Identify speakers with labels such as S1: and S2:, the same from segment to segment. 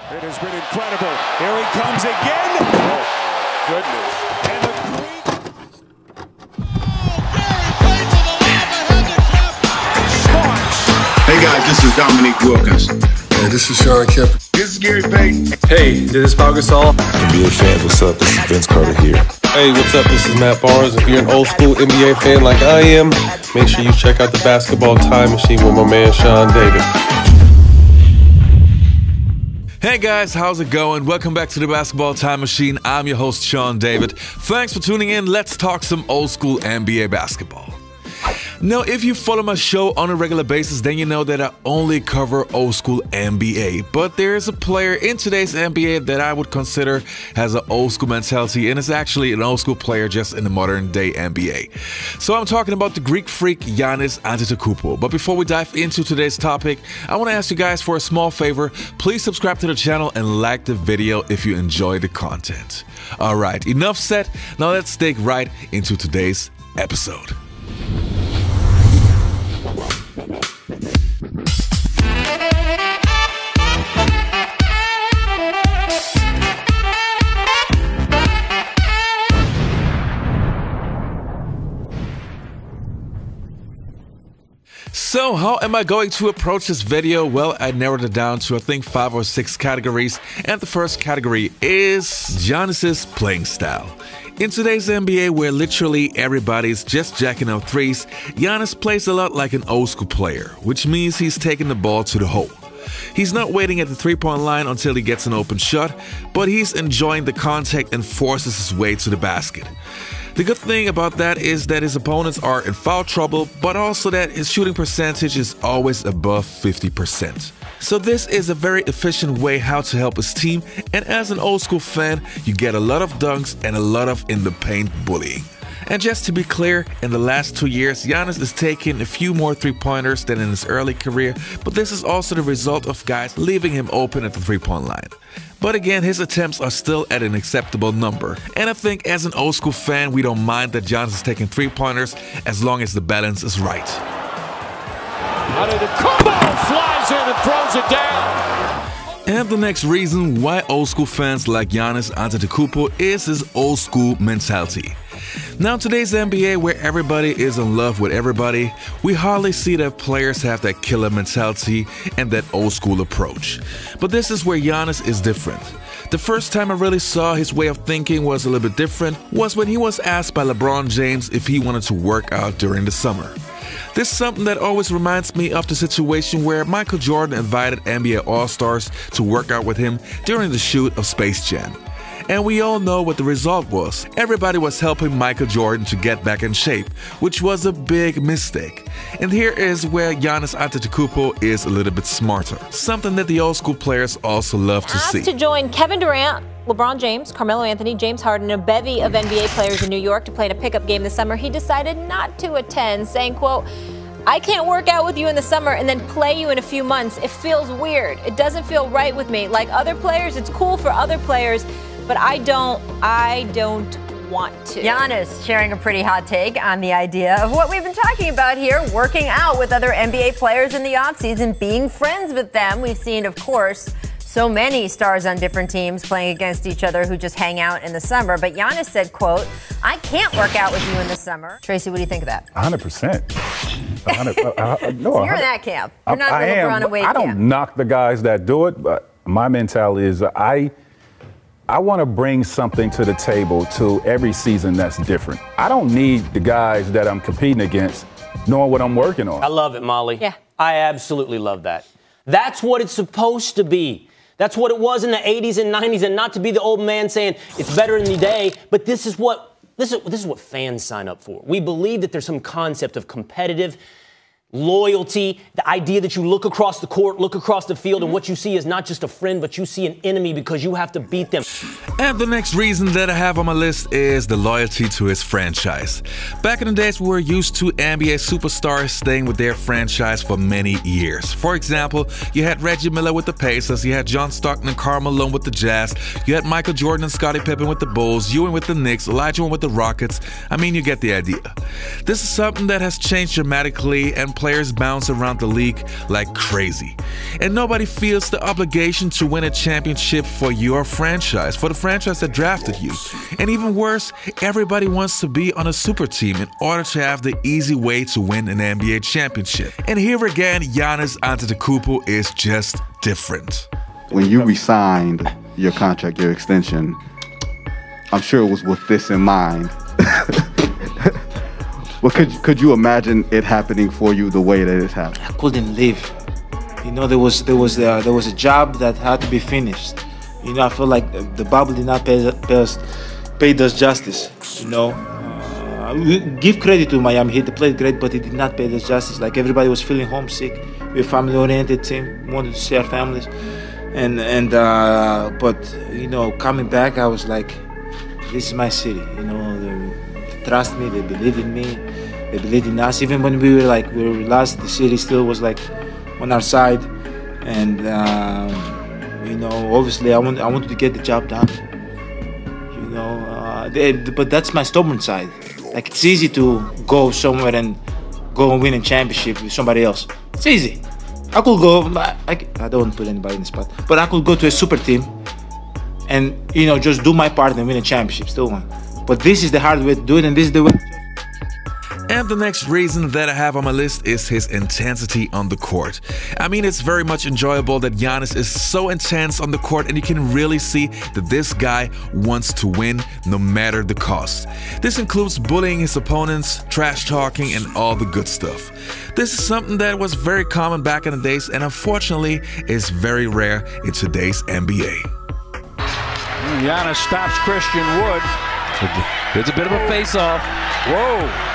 S1: It has been incredible. Here he comes again. Oh, goodness. And the Greek.
S2: Hey guys, this is Dominique Wilkins.
S3: Hey, this is Sean Kemp.
S2: This is Gary Payton.
S4: Hey, this is Pau Gasol.
S3: NBA fans, what's up? This is Vince Carter here.
S4: Hey, what's up? This is Matt Barnes. If you're an old school NBA fan like I am, make sure you check out the Basketball Time Machine with my man Sean David.
S5: Hey guys, how's it going? Welcome back to the Basketball Time Machine. I'm your host, Sean David. Thanks for tuning in. Let's talk some old school NBA basketball. Now, if you follow my show on a regular basis, then you know that I only cover old school NBA. But there is a player in today's NBA that I would consider has an old school mentality, and is actually an old school player just in the modern day NBA. So I'm talking about the Greek freak Giannis Antetokounmpo. But before we dive into today's topic, I want to ask you guys for a small favor. Please subscribe to the channel and like the video if you enjoy the content. Alright, enough said. Now let's dig right into today's episode. So how am I going to approach this video? Well, I narrowed it down to I think 5 or 6 categories, and the first category is Giannis's playing style. In today's NBA, where literally everybody's just jacking up threes, Giannis plays a lot like an old school player, which means he's taking the ball to the hole. He's not waiting at the three-point line until he gets an open shot, but he's enjoying the contact and forces his way to the basket. The good thing about that is that his opponents are in foul trouble, but also that his shooting percentage is always above 50%. So this is a very efficient way how to help his team, and as an old school fan, you get a lot of dunks and a lot of in the paint bullying. And just to be clear, in the last 2 years, Giannis is taking a few more three-pointers than in his early career, but this is also the result of guys leaving him open at the three-point line. But again, his attempts are still at an acceptable number. And I think as an old school fan, we don't mind that Giannis is taking three-pointers as long as the balance is right.
S1: Antetokounmpo flies in and throws it down.
S5: And the next reason why old school fans like Giannis Antetokounmpo is his old school mentality. Now, in today's NBA, where everybody is in love with everybody, we hardly see that players have that killer mentality and that old school approach. But this is where Giannis is different. The first time I really saw his way of thinking was a little bit different was when he was asked by LeBron James if he wanted to work out during the summer. This is something that always reminds me of the situation where Michael Jordan invited NBA All-Stars to work out with him during the shoot of Space Jam. And we all know what the result was. Everybody was helping Michael Jordan to get back in shape, which was a big mistake. And here is where Giannis Antetokounmpo is a little bit smarter. Something that the old school players also love to see.
S6: Asked to join Kevin Durant, LeBron James, Carmelo Anthony, James Harden, and a bevy of NBA players in New York to play in a pickup game this summer, he decided not to attend, saying, quote, "I can't work out with you in the summer and then play you in a few months. It feels weird. It doesn't feel right with me. Like other players, it's cool for other players, but I don't want to."
S7: Giannis sharing a pretty hot take on the idea of what we've been talking about here, working out with other NBA players in the offseason, being friends with them. We've seen, of course, so many stars on different teams playing against each other who just hang out in the summer. But Giannis said, quote, "I can't work out with you in the summer." Tracy, what do you think of that?
S8: 100%. No,
S7: so you're in that camp. You're not in the LeBron and Wade
S8: I don't
S7: camp.
S8: knock the guys that do it, but my mentality is I want to bring something to the table to every season that's different. I don't need the guys that I'm competing against knowing what I'm working on.
S9: I love it, Molly.
S6: Yeah.
S9: I absolutely love that. That's what it's supposed to be. That's what it was in the 80s and 90s, and not to be the old man saying it's better in the day, but this is what fans sign up for. We believe that there's some concept of competitive loyalty, the idea that you look across the court, look across the field, and what you see is not just a friend, but you see an enemy because you have to beat them.
S5: And the next reason that I have on my list is the loyalty to his franchise. Back in the days, we were used to NBA superstars staying with their franchise for many years. For example, you had Reggie Miller with the Pacers, you had John Stockton and Karl Malone with the Jazz, you had Michael Jordan and Scottie Pippen with the Bulls, Ewing with the Knicks, Elijah with the Rockets. I mean, you get the idea. This is something that has changed dramatically, and players players bounce around the league like crazy. And nobody feels the obligation to win a championship for your franchise, for the franchise that drafted you. And even worse, everybody wants to be on a super team in order to have the easy way to win an NBA championship. And here again, Giannis Antetokounmpo is just different.
S10: When you re-signed your contract, your extension, I'm sure it was with this in mind. Well, could you imagine it happening for you the way that it's happened?
S11: I couldn't live. You know, there was a job that had to be finished. You know, I feel like the bubble did not pay us justice. You know, we give credit to Miami Heat. They played great, but it did not pay us justice. Like, everybody was feeling homesick. We're a family-oriented team. We wanted to see our families, but you know, coming back, I was like, this is my city. You know, they trust me. They believe in me. They believed in us. Even when we were lost, the city still was like on our side. And you know, obviously, I wanted to get the job done. You know, but that's my stubborn side. Like, it's easy to go somewhere and go and win a championship with somebody else. It's easy. I could go. I don't want to put anybody in the spot, but I could go to a super team and, you know, just do my part and win a championship, still win. But this is the hard way to do it, and this is the way.
S5: And the next reason that I have on my list is his intensity on the court. I mean, it's very much enjoyable that Giannis is so intense on the court, and you can really see that this guy wants to win no matter the cost. This includes bullying his opponents, trash talking, and all the good stuff. This is something that was very common back in the days and unfortunately is very rare in today's NBA.
S1: Giannis stops Christian Wood. It's a bit of a face-off. Whoa!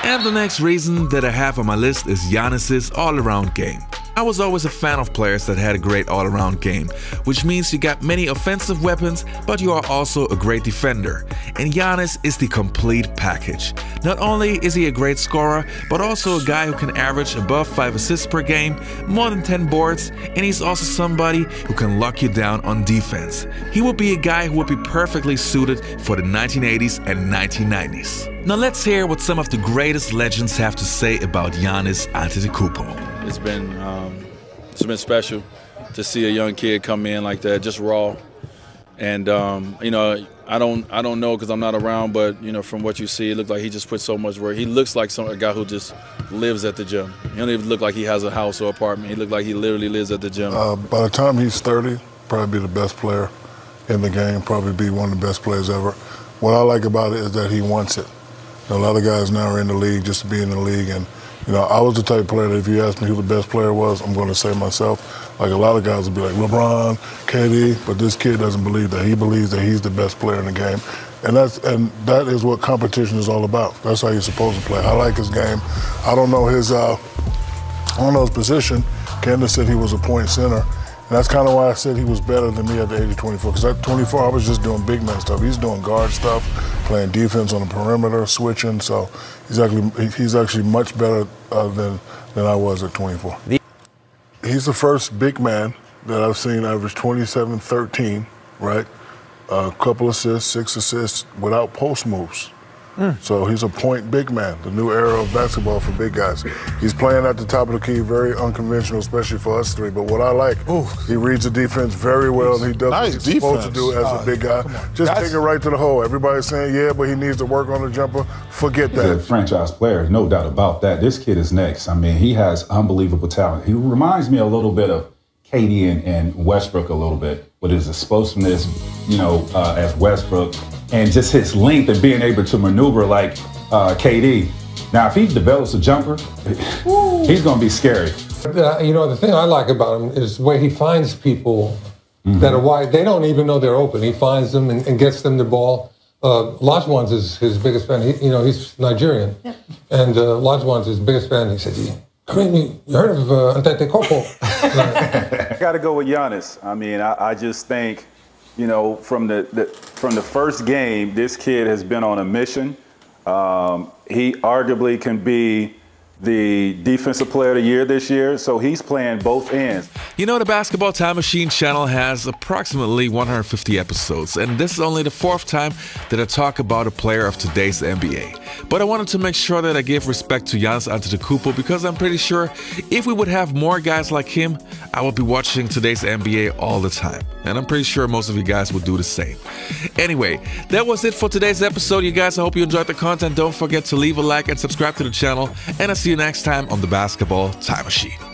S5: And the next reason that I have on my list is Giannis's all-around game. I was always a fan of players that had a great all-around game, which means you got many offensive weapons, but you are also a great defender. And Giannis is the complete package. Not only is he a great scorer, but also a guy who can average above 5 assists per game, more than 10 boards, and he's also somebody who can lock you down on defense. He would be a guy who would be perfectly suited for the 1980s and 1990s. Now let's hear what some of the greatest legends have to say about Giannis Antetokounmpo.
S12: It's been special to see a young kid come in like that, just raw. And you know, I don't know because I'm not around, but you know, from what you see, it looks like he just put so much work. He looks like a guy who just lives at the gym. He don't even look like he has a house or apartment. He looks like he literally lives at the gym.
S3: By the time he's 30, probably be the best player in the game. Probably be one of the best players ever. What I like about it is that he wants it. You know, a lot of guys now are in the league just to be in the league, and you know, I was the type of player that if you asked me who the best player was, I'm going to say myself. Like, a lot of guys would be like LeBron, KD, but this kid doesn't believe that. He believes that he's the best player in the game. And that is what competition is all about. That's how you're supposed to play. I like his game. I don't know his position. Candace said he was a point center. And that's kind of why I said he was better than me at the age of 24. Because at 24, I was just doing big man stuff. He's doing guard stuff, playing defense on the perimeter, switching. So he's actually much better than I was at 24. He's the first big man that I've seen average 27-13, right? A couple assists, 6 assists without post moves. So he's a point big man, the new era of basketball for big guys. He's playing at the top of the key, very unconventional, especially for us three. But what I like, he reads the defense very well, and he does what he's supposed to do as a big guy. Just take it right to the hole. Everybody's saying, yeah, but he needs to work on the jumper. Forget that.
S8: He's a franchise player, no doubt about that. This kid is next. I mean, he has unbelievable talent. He reminds me a little bit of KD and Westbrook a little bit, with his explosiveness, you know, as Westbrook, and just his length and being able to maneuver like KD. Now, if he develops a jumper, he's going to be scary.
S13: You know, the thing I like about him is the way he finds people that are wide. They don't even know they're open. He finds them and gets them the ball. Lajwan's is his biggest fan. He's Nigerian. Yeah. And Lajwan's his biggest fan. He said, you heard of Antetokounmpo?
S8: I got to go with Giannis. I mean, I just think, you know, from the first game, this kid has been on a mission. He arguably can be the Defensive Player of the Year this year, so he's playing both ends.
S5: You know, the Basketball Time Machine channel has approximately 150 episodes, and this is only the 4th time that I talk about a player of today's NBA. But I wanted to make sure that I give respect to Giannis Antetokounmpo, because I'm pretty sure if we would have more guys like him, I would be watching today's NBA all the time. And I'm pretty sure most of you guys would do the same. Anyway, that was it for today's episode, you guys. I hope you enjoyed the content. Don't forget to leave a like and subscribe to the channel, and I'll see you next time on the Basketball Time Machine.